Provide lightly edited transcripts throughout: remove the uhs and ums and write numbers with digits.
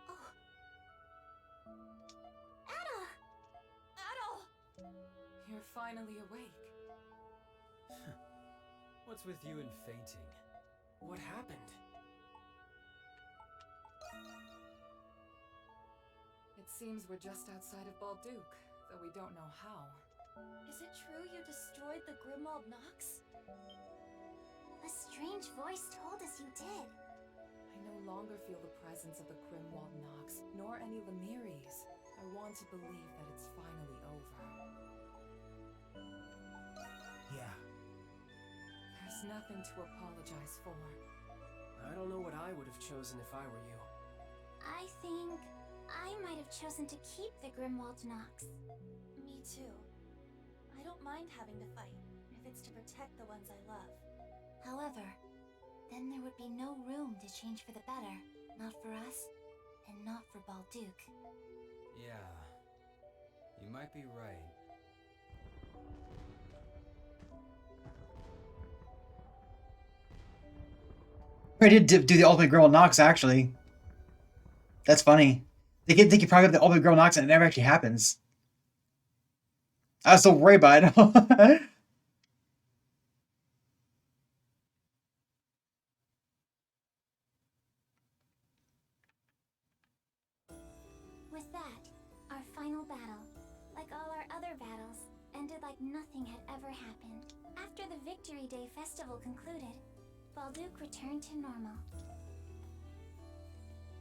Oh. Adol! Adol! You're finally awake. What's with you and fainting? What happened? It seems we're just outside of Balduq, though we don't know how. Is it true you destroyed the Grimwald Nox? A strange voice told us you did. I no longer feel the presence of the Grimwald Nox, nor any Lemiries. I want to believe that it's finally over. Yeah. There's nothing to apologize for. I don't know what I would have chosen if I were you. I think I might have chosen to keep the Grimwald Nox. Me too. I don't mind having to fight, if it's to protect the ones I love. However, then there would be no room to change for the better. Not for us, and not for Balduq. Yeah. You might be right. I did do the ultimate Grimwald Nox, actually. That's funny. They think you probably have the ultimate Grimwald Nox and it never actually happens. I was so worried about it. With that, our final battle, like all our other battles, ended like nothing had ever happened. After the Victory Day festival concluded, Balduq returned to normal.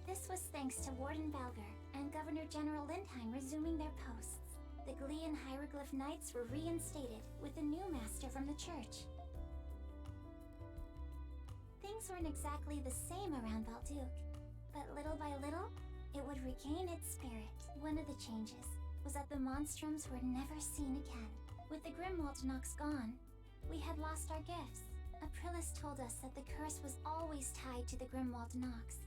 This was thanks to Warden Balger and Governor General Lindheim resuming their posts. The Glee and Hieroglyph Knights were reinstated with a new master from the church. Things weren't exactly the same around Balduq, but little by little, it would regain its spirit. One of the changes was that the Monstroms were never seen again. With the Grimwald Nox gone, we had lost our gifts. Aprilis told us that the curse was always tied to the Grimwald Nox.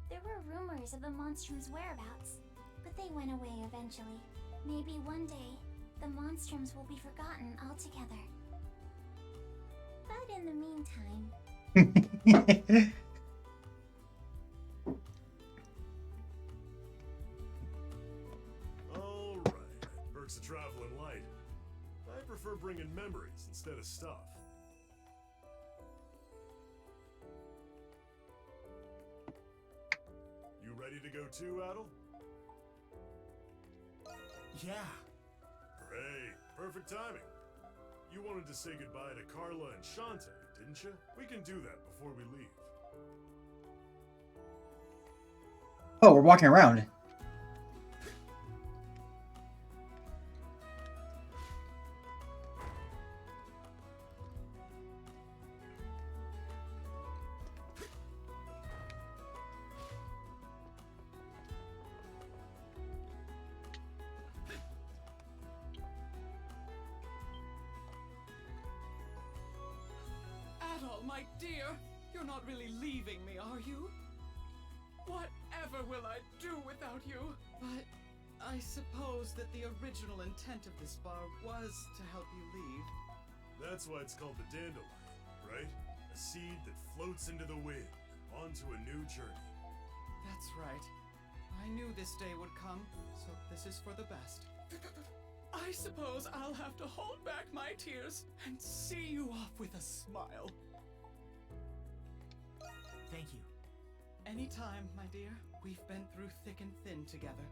There were rumors of the Monstroms' whereabouts, but they went away eventually. Maybe one day, the Monstroms will be forgotten altogether. But in the meantime... Alright, perks of traveling light. I prefer bringing memories instead of stuff. You ready to go too, Adol? Yeah. Great, perfect timing. You wanted to say goodbye to Carla and Shantae, didn't you? We can do that before we leave. Oh, we're walking around. Adol, my dear, you're not really leaving me, are you? Whatever will I do without you? But I suppose that the original intent of this bar was to help you leave. That's why it's called the dandelion, right? A seed that floats into the wind, onto a new journey. That's right. I knew this day would come, so this is for the best. I suppose I'll have to hold back my tears and see you off with a smile. Thank you. Anytime, my dear. We've been through thick and thin together.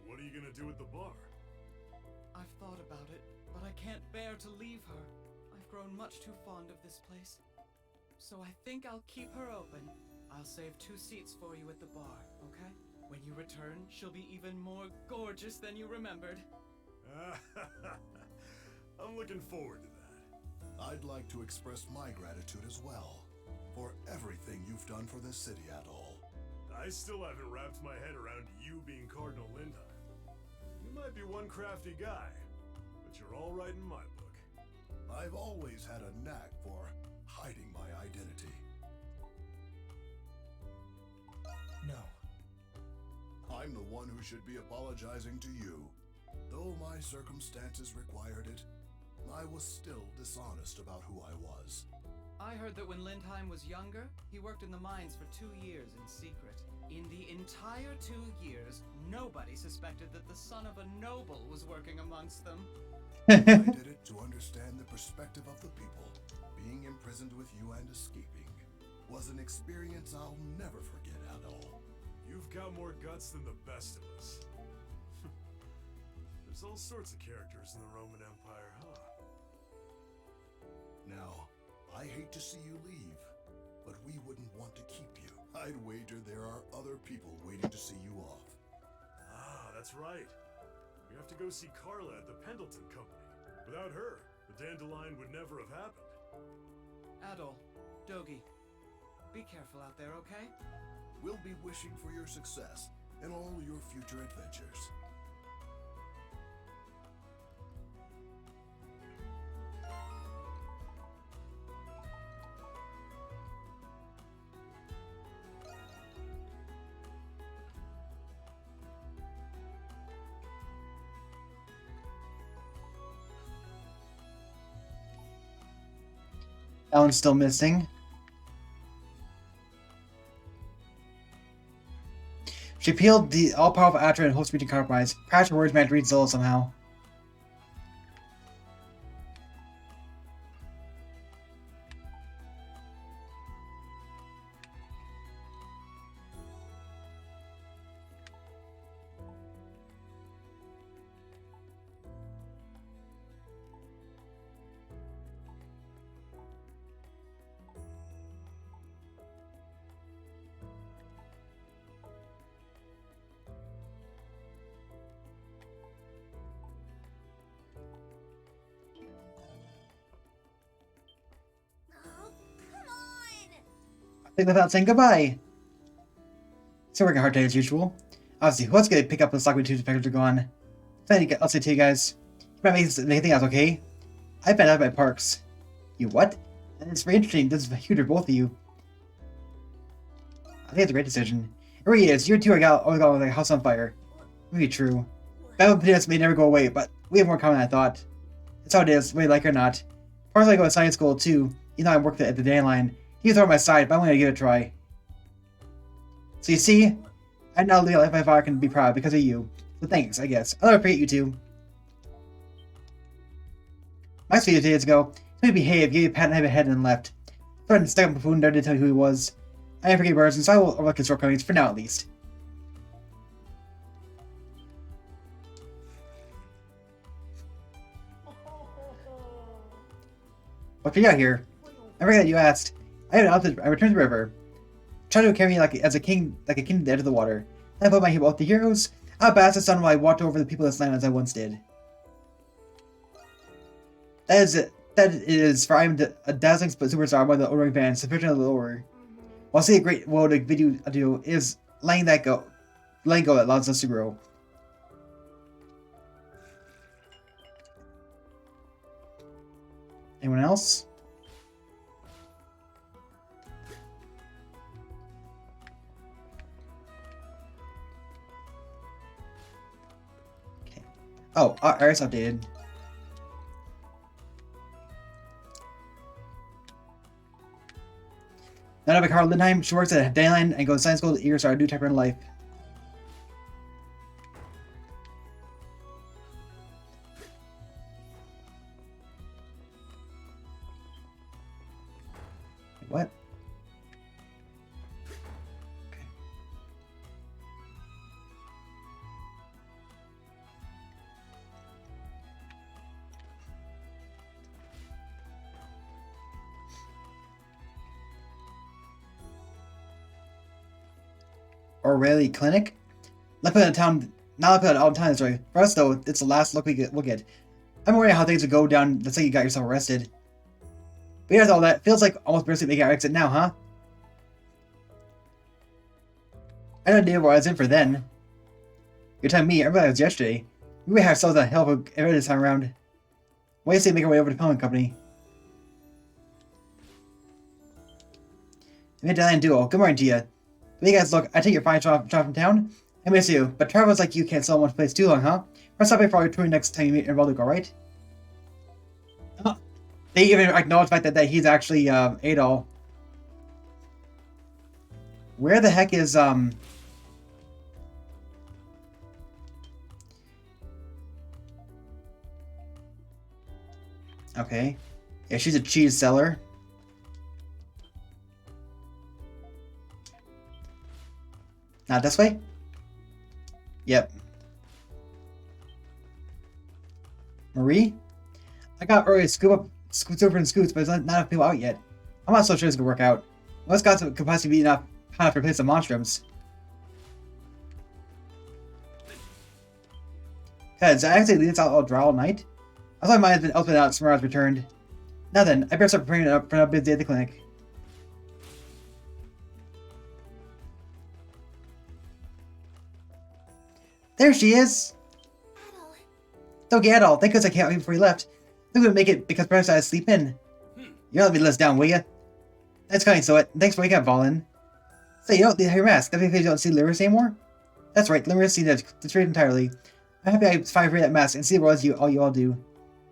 What are you gonna do at the bar? I've thought about it, but I can't bear to leave her. I've grown much too fond of this place. So I think I'll keep her open. I'll save 2 seats for you at the bar, okay? When you return, she'll be even more gorgeous than you remembered. I'm looking forward to that. I'd like to express my gratitude as well for everything you've done for this city, Adol. I still haven't wrapped my head around you being Cardinal Lindheim. You might be one crafty guy, but you're all right in my book. I've always had a knack for hiding my identity. No. I'm the one who should be apologizing to you. Though my circumstances required it, I was still dishonest about who I was. I heard that when Lindheim was younger, he worked in the mines for 2 years in secret. In the entire 2 years, nobody suspected that the son of a noble was working amongst them. I did it to understand the perspective of the people. Being imprisoned with you and escaping was an experience I'll never forget, Adol. You've got more guts than the best of us. There's all sorts of characters in the Roman Empire, huh? Now, I hate to see you leave, but we wouldn't want to keep you. I'd wager there are other people waiting to see you off. Ah, that's right. We have to go see Carla at the Pendleton Company. Without her, the Dandelion would never have happened. Adol, Dogi, be careful out there, okay? We'll be wishing for your success in all your future adventures. Alan's still missing. She peeled the all-powerful Atra and hopes to reach a compromise. Perhaps her words might read Zola somehow. Oh, come on! I think without saying goodbye. Still working hard today as usual. Obviously, let's get pick up the stock when 2 inspectors are gone. I'll say to you guys, you might make anything else, okay? I found out about parks. You what? And it's very interesting. This is huge for both of you. I think it's a great decision. It really is. You two are always got like a house on fire. Maybe true. Battle potatoes may never go away, but we have more common than I thought. That's how it is, whether you like it or not. Parts I go to science school too. You know I work at the Dandelion. You throw it on my side, but I'm going to give it a try. So you see, I now live a life my father can be proud because of you. So thanks, I guess. I'll never forget you two. My few days ago, he behaved, gave you a pat on the head and left. Threatened stuck up a food and didn't tell you who he was. I never forget words, and so I will overlook his shortcomings for now at least. What for you out here? I forget that you asked. I returned to the river. Tried to carry me like a king to the edge of the water. I put my heel about the heroes. I basked the sun while I watched over the people of this land as I once did. That is, for I am a dazzling superstar by the ordering van, sufficient of the lower. While see a great woe to bid you adieu is letting go that allows us to grow. Anyone else? Okay. Oh, Aris updated. Not up by Carl Lindheim. She works at Dandelion and goes to science school to start a new chapter in life. What? Okay. O'Reilly Clinic? Let's put it in town. Now let's put it out in town this way. For us though, it's the last look we'll get. I'm worried how things would go down the second you got yourself arrested. But here's all that. Feels like almost barely making our exit now, huh? I had no idea what I was in for then. You're telling me, everybody was yesterday. We may have ourselves a hell of a error this time around. Why do you say make our way over to the Pelham Company? The Dandelion Duo, good morning to you. But you guys look, I take your fine job from town. I miss you, but travelers like you can't sell one place too long, huh? We're stopping for our tour next time you meet in Balduq, alright? They even acknowledge the fact that he's actually Adol. Where the heck is Okay. Yeah, she's a cheese seller. Not this way? Yep. Marie? I got early scoots over and scoots, but there's not enough people out yet. I'm not so sure it's gonna work out. Most gods could possibly be enough to replace the monstrums. Heads, I actually leave this out all dry all night? I thought mine has been opened out somewhere I was returned. Now then, I better start preparing it up for another busy day at the clinic. There she is! Adol. Don't get Adol. Thank goodness I can't leave before you left. I'm gonna make it because perhaps I had to sleep in. You don't let me let us down, will ya? That's kind, so thanks for waking up, Valen. Say, you don't have your mask. That means you don't see Lyris anymore? That's right, Lyris see that straight entirely. I'm happy I finally that mask and see the world as you all do.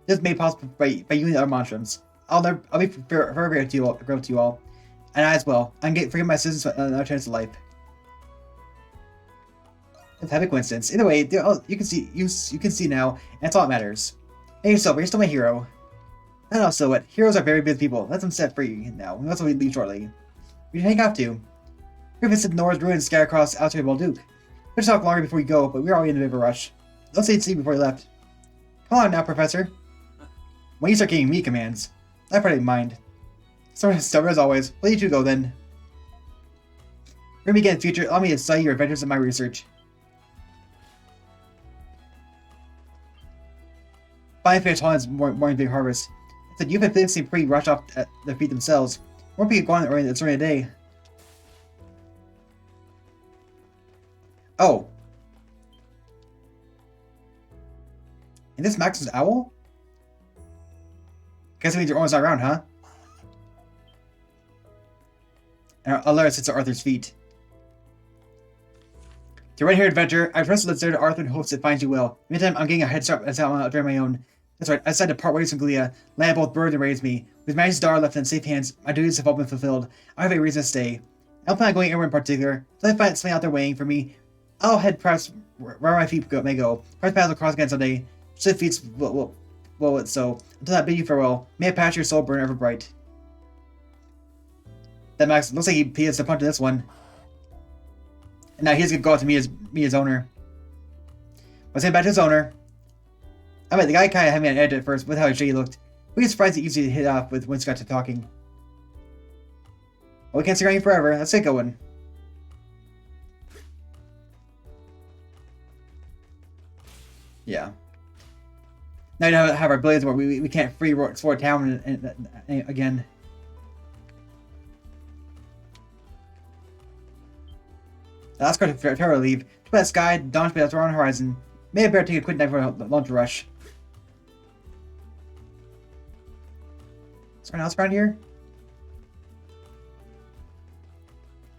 This is made possible by you and the other monstrums. I'll be forever grateful to you all. And I as well. I'm forgiving my sins another chance of life. It's a happy coincidence. Either way, you can see now, and that's all that matters. Hey yourself, you're still my hero. And also what? Heroes are very busy people. Let them set free now. That's why we leave shortly. We hang off to. We visited Nora's ruins scattered across outside Balduq. We'll talk longer before you go, but we're already in a bit of a rush. Don't say sleep before you left. Come on now, Professor. When you start getting me commands, I probably mind. Stubborn as always. Let you two go then. We're gonna begin in the future. Allow me to study your adventures in my research. Fine fish Holland's morning big harvest. I said, you've been seem pretty rushed off at their feet themselves. More people going early it's already a day. Oh. And this Max's owl? Guess it means your owner's not around, huh? And Alara sits at Arthur's feet. To right here, adventure, I've trusted the to Arthur and hopes it finds you well. Meantime, I'm getting a head start as I'm during my own. That's right, I decided to part ways from Glia. Land both birds and raised me. With Maggie's daughter left in safe hands, my duties have all been fulfilled. I have a reason to stay. I don't plan on going anywhere in particular, so if I find something out there waiting for me, I'll head perhaps where my feet may go. Perhaps paths will cross again someday. Swift feet will so. Until I bid you farewell, may I pass your soul burn ever bright. That Max looks like he has to punch this one. And now he's gonna go out to me as owner. But saying back to his owner. I mean, the guy kind of had me on edge at first with how shady he looked. We get surprised he easily hit off with when Scott to talking. Well, we can't stay around here forever. Let's get going. Yeah. Now we don't have our abilities where we can't free explore town and again. Let's go to terror leave. To that sky, dawn space around the horizon. May I better take a quick night for a lunch rush. Is there anyone else around here?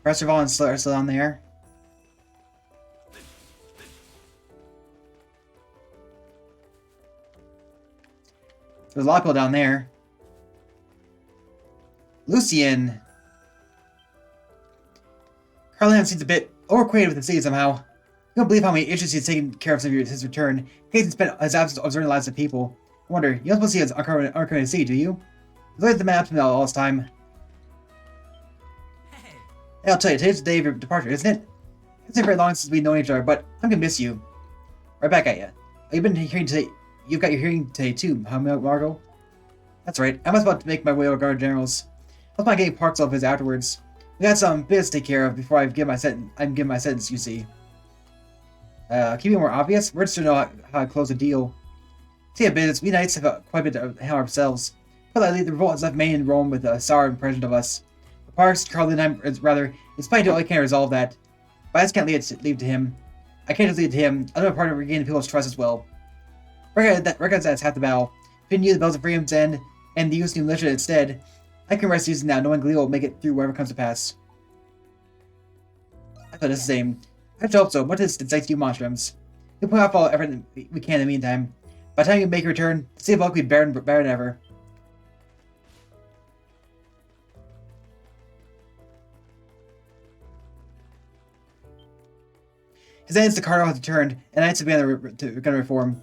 Professor Valen and Slayer are still down there. There's a lot of people down there. Lucian. Carlin seems a bit overcreated with the city somehow. You don't believe how many issues he's taken care of since his return. He's spent his absence observing the lives of people. I wonder, you don't supposed to see his uncurrent city, do you? He's always the man up to me all this time. Hey. Hey, I'll tell you, today's the day of your departure, isn't it? It's been very long since we've known each other, but I'm gonna miss you. Right back at you. You've been hearing today. You've got your hearing today too, huh, Margot? That's right. I was about to make my way over Guard Generals. I was about getting parks off his afterwards. We got some business to take care of before I give my sentence. You see. Keeping it more obvious, we're just to know how to close a deal. See a business. We knights have quite a bit to handle ourselves. But lately, the revolt has left Maine and Rome with a sour impression of us. The parks, Carlin, it's fine to I can't resolve that. But I just can't leave to him. I can't just leave it to him. I'm a part of regaining people's trust as well. Recognize that's half the battle. Between you, the Bells of Freedom's End, and the use of militia instead, I can rest easy now, knowing Glee will make it through whatever comes to pass. I thought the same. I hope so. Much insights to you, monstrums. We'll put off all effort we can in the meantime. By the time you make your return, the city of Balduq will be better than ever. His ends the Cardinal has returned, and Knights have begun to reform.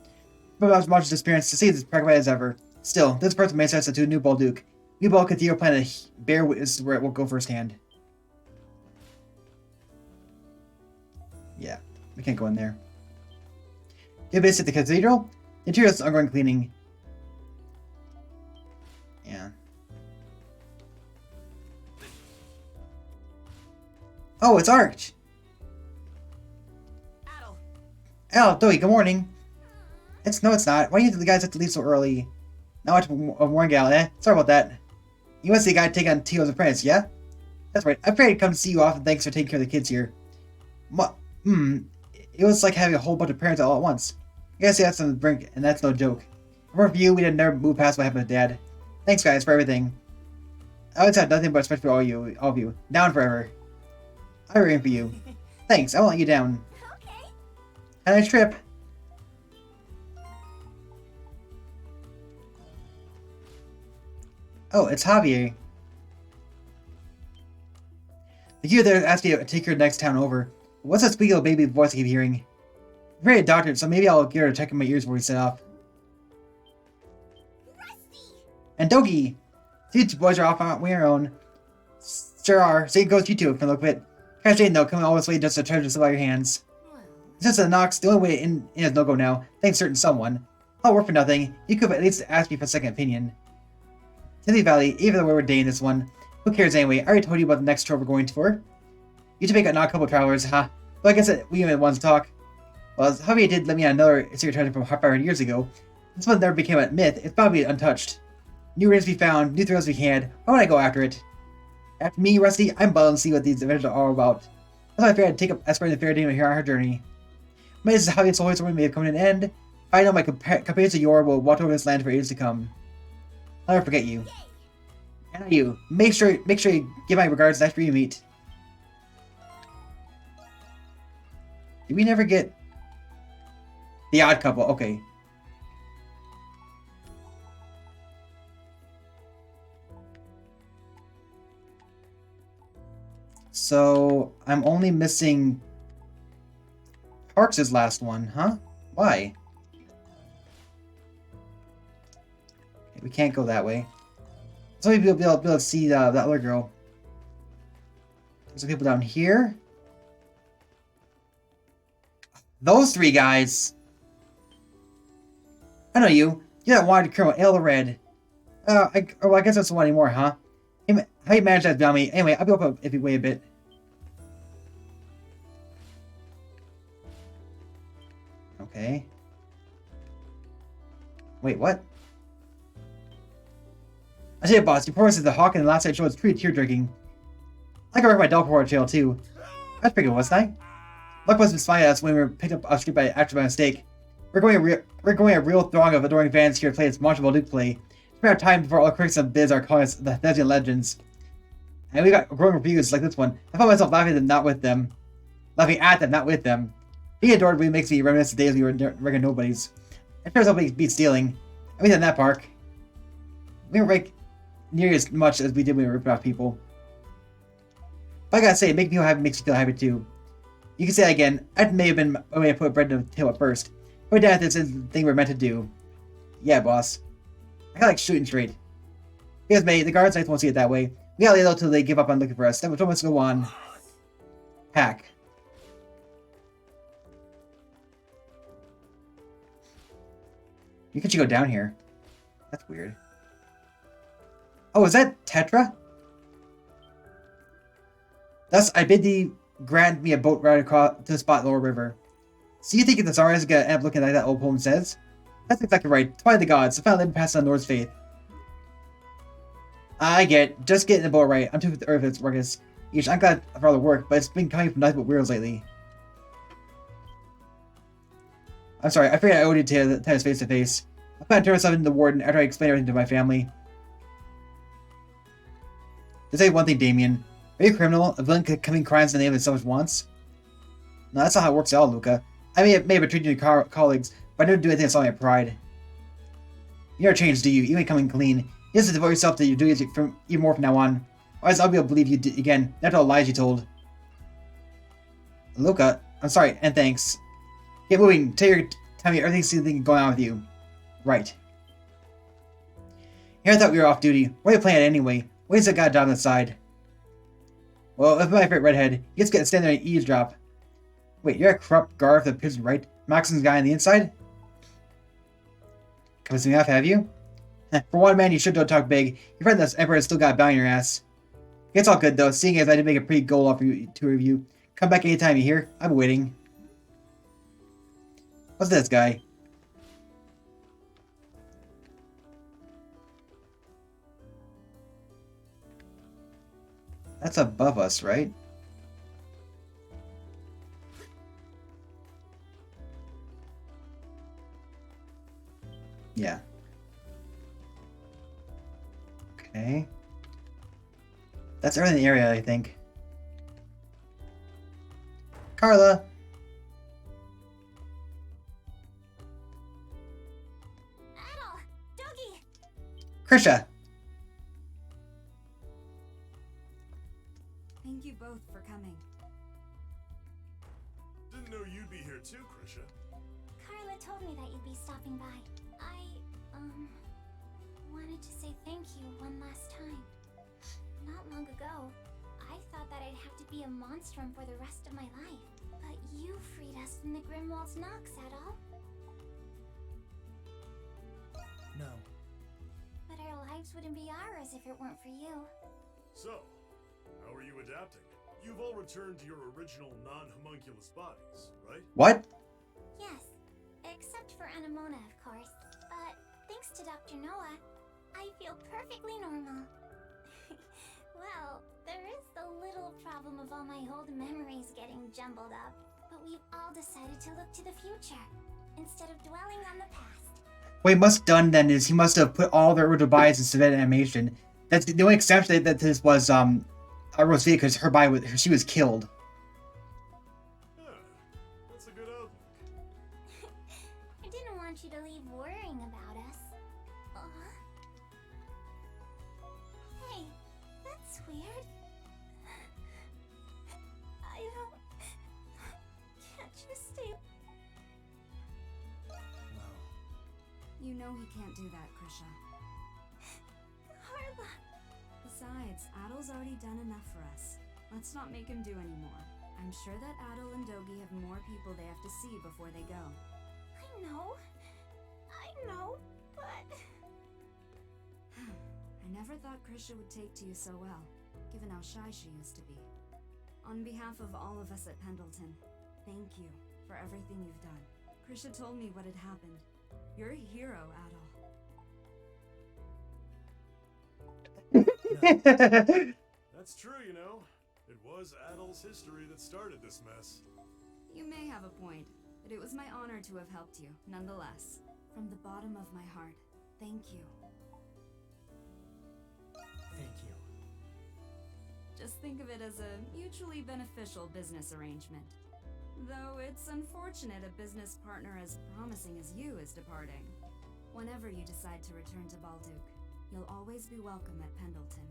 But much disappearance to see as pragmatic as ever. Still, this person may sense to a new Balduq. We Bald Cathedral plan to bear witness where it will go firsthand. Yeah, we can't go in there. You base at the cathedral? The interior is ongoing cleaning. Yeah. Oh, it's Arch! Adol, Doi, good morning. No, it's not. Why do the guys have to leave so early? Not much of one gal, eh? Sorry about that. You want to see a guy take on Tio's apprentice, yeah? That's right. I figured I'd come to see you often. Thanks for taking care of the kids here. It was like having a whole bunch of parents all at once. I guess that's on the brink, and that's no joke. For you, we didn't never move past what happened to Dad. Thanks, guys, for everything. I always had nothing but respect for all of you. Down forever. I'm rooting for you. Thanks, I won't let you down. Okay. Have a nice trip. Oh, it's Javier. The kid there asked me to take her next town over. What's that squeaky little baby voice I keep hearing? I'm very doctored, so maybe I'll get her to check in my ears before we set off. Rusty! And Dogi! See, you two boys are off on your own. Sure are. Same goes you two, for a little bit. Catch Jaiden, though, coming all this way just to treasure to slip out your hands. Since the Nox, the only way in is no-go now, thanks certain someone. I'll work for nothing. You could at least ask me for a second opinion. City Valley, even though we're dating this one. Who cares anyway? I already told you about the next trip we're going for. You two make not a couple travelers, huh? Well, I guess we even want to talk. Well, Javier did let me on another secret treasure from 500 years ago. This one never became a myth. It's probably untouched. New rings we found, new thrills we had. Why would I go after it? After me, Rusty, I'm bound to see what these adventures are all about. That's why I figured I'd take up escorting the fair dame here on her journey. Maybe this is how Javier's whole story may have come to an end. I know my companions of yore will watch over this land for ages to come. I'll never forget you. And you. Make sure you give my regards next time you meet. Did we never get the odd couple? Okay. So I'm only missing Parks' last one, huh? Why? Okay, we can't go that way. So maybe we'll be able to see that other girl. There's some people down here. Those three guys. I know you. You're that wanted criminal, Ale the Red. I guess that's the one anymore, huh? How you manage that beyond me? Anyway, I'll be up if you wait a bit. Okay. Wait, what? I say, boss, your performance as the Hawk in the last night show was pretty tear-jerking. I can work my dog horror trail too. That's pretty good, wasn't I? Luck must have spied us when we were picked up off street by actor by mistake. We're going a real throng of adoring fans here to play this Monster Balduq play. It's about time before all the critics and biz are calling us the Thesian legends. And we got growing reviews like this one. I found myself laughing at them, not with them. Laughing at them, not with them. Being adored really makes me reminisce the days we were regular nobodies. It sure as hell beat stealing. I mean, in that park. We weren't like near as much as we did when we were ripping off people. But I gotta say, making people happy makes you feel happy too. You can say that again. That may have been a way to put bread in the tail at first. But death is the thing we're meant to do. Yeah, boss. I kinda like shooting straight. Because mate, the guards won't see it that way. We gotta lay low till they give up on looking for us. Then we'll go on. Pack. You could go down here. That's weird. Oh, is that Tetra? Thus, I bid thee grant me a boat ride across to the spot lower river. So you think the Tsar is gonna end up looking like that old poem says? That's exactly right. Twilight of the gods. The final living past on Lord's faith. I get it. Just get in the boat right. I'm too with the earth its workers. I'm glad for all the work, but it's been coming from nothing but weirdos lately. I'm sorry, I figured I owed it to tell us face to face. I plan to turn myself into the warden after I explain everything to my family. To say one thing, Damien. Are you a criminal? A villain committing crimes in the name of selfish wants? No, that's not how it works at all, Luca. I may have betrayed your colleagues, but I never do anything that's all my pride. You never change, do you? You ain't coming clean. You have to devote yourself to your duties even more from now on. Otherwise, I'll be able to believe you again, not all the lies you told. Luca, I'm sorry, and thanks. Get moving. Tell me everything's going on with you. Right. Here I thought we were off duty. What are you playing at anyway? What is that got down the side? Well, if my favorite redhead, you just get to stand there and eavesdrop. Wait, you're a corrupt guard of the prison, right? Maxon's guy on the inside? Convinced me off, have you? For one man, you sure don't talk big. Your friend this emperor has still got a bounty on your ass. It's all good though, seeing as I did make a pretty goal off you, two of you. Come back anytime, you hear? I'm waiting. What's this guy? That's above us, right? Yeah. Okay. That's everything in the area, I think. Carla! Adol! Doggy! Krisha! Thank you both for coming. Didn't know you'd be here too, Krisha. Carla told me that you'd be stopping by. I, wanted to say thank you one last time. Not long ago, I thought that I'd have to be a monstrum for the rest of my life. But you freed us from the Grimwald Nox, Adol. No. But our lives wouldn't be ours if it weren't for you. So, how are you adapting? You've all returned to your original non-homunculus bodies, right? What? Yes, except for Anemona, of course. But thanks to Dr. Noah, I feel perfectly normal. Well, there is the little problem of all my old memories getting jumbled up. But we've all decided to look to the future, instead of dwelling on the past. What he must have done then is he must have put all their original bodies in civilian animation. That's the only exception that this was Ys VIII, because her body was, she was killed. Huh. That's a good outlook. I didn't want you to leave worrying about us. Hey, that's weird. I don't... Can't you stay... No. You know he can't do that, Krisha. Carla... Besides, Adol's already done enough for us. Let's not make him do any more. I'm sure that Adol and Dogi have more people they have to see before they go. I know, but... I never thought Krisha would take to you so well, given how shy she used to be. On behalf of all of us at Pendleton, thank you for everything you've done. Krisha told me what had happened. You're a hero, Adol. That's true, you know. It was Adol's history that started this mess. You may have a point, but it was my honor to have helped you, nonetheless. From the bottom of my heart, thank you. Thank you. Just think of it as a mutually beneficial business arrangement. Though it's unfortunate a business partner as promising as you is departing. Whenever you decide to return to Balduq, you'll always be welcome at Pendleton.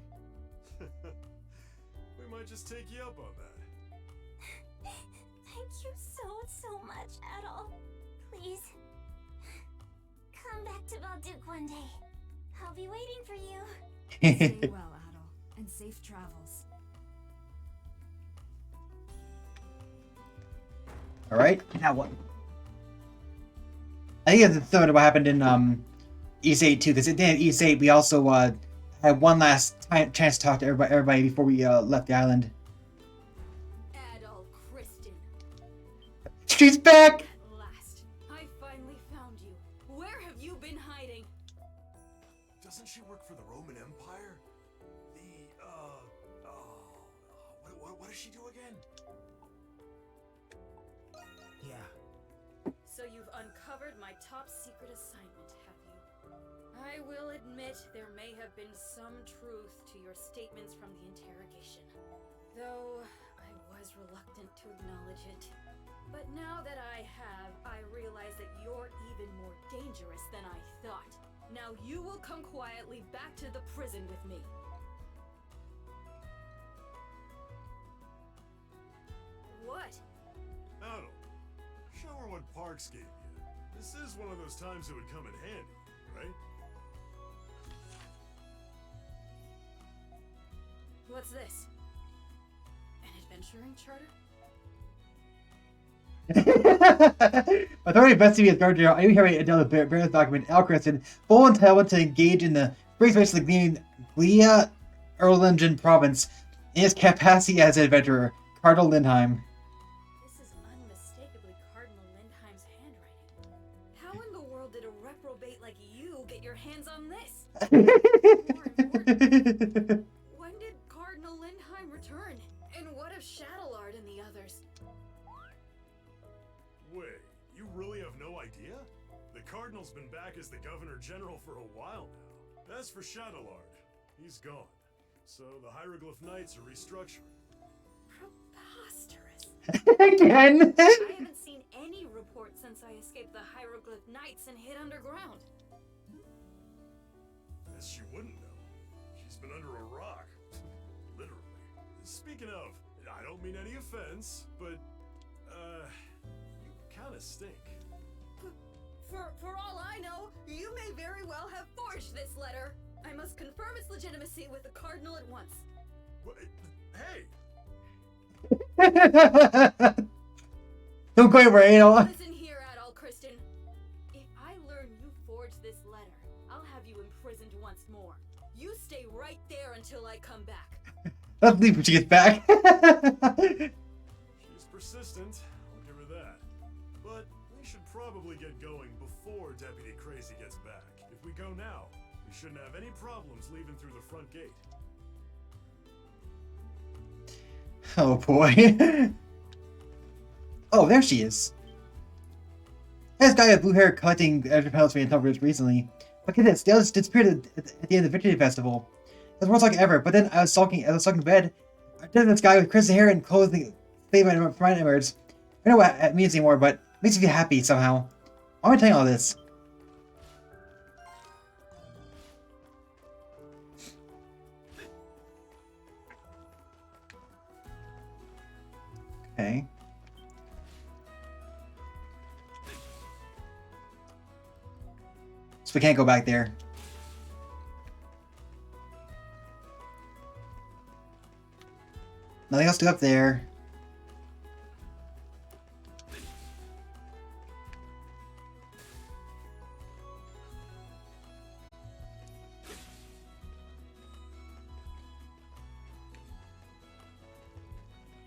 We might just take you up on that. Thank you so much, Adol. Please, come back to Balduq one day. I'll be waiting for you. Stay well, Adol, and safe travels. Alright, now what? I think it's similar to what happened in Ys VIII too, because at the end of Ys VIII we also had one last chance to talk to everybody before we left the island. Adol Kristen. She's back! At last, I finally found you. Where have you been hiding? Doesn't she work for the Roman Empire? What does she do again? Yeah. So you've uncovered my top secret assignment, have you? I will admit there may have been some truth to your statements from the interrogation. Though I was reluctant to acknowledge it. But now that I have, I realize that you're even more dangerous than I thought. Now you will come quietly back to the prison with me. What? Adol, Marks gave you. This is one of those times it would come in handy, right? What's this? An adventuring charter? Authority investigate as Guard General, I hereby Adol bear this document, Alcreston, full entitlement to engage in the free space of the Glia Erlingen province in his capacity as an adventurer, Cardinal Lindheim. This is unmistakably Cardinal Lindheim's handwriting. How in the world did a reprobate like you get your hands on this? More important, when did Cardinal Lindheim return? And what of Shadowlard and the others? Wait, you really have no idea? The Cardinal's been back as the Governor General for a while now. As for Shadowlard, he's gone. So the Hieroglyph Knights are restructuring. Preposterous. Again? I haven't seen any report since I escaped the Hieroglyph Knights and hid underground. As she wouldn't know. She's been under a rock. Literally. Speaking of, I don't mean any offense, but, you kinda stink. For all I know, you may very well have forged this letter. I must confirm its legitimacy with the Cardinal at once. What? Hey! Don't go over, Adol. Listen here, Adol Kristen. If I learn you forged this letter, I'll have you imprisoned once more. You stay right there until I come back. Let's leave when she gets back. She's persistent, I'll give her that. But we should probably get going before Deputy Crazy gets back. If we go now, we shouldn't have any problems leaving through the front gate. Oh boy. Oh, there she is. This guy with blue hair collecting extra penalties for intelligence recently. Look at this, they all just disappeared at the end of the Victory Festival. It was like ever, but then I was talking in bed. I did this guy with crimson hair and clothing fade my nightmares. I don't know what it means anymore, but it makes me feel happy somehow. Why am I telling you all this? Okay. So we can't go back there. Nothing else to go up there.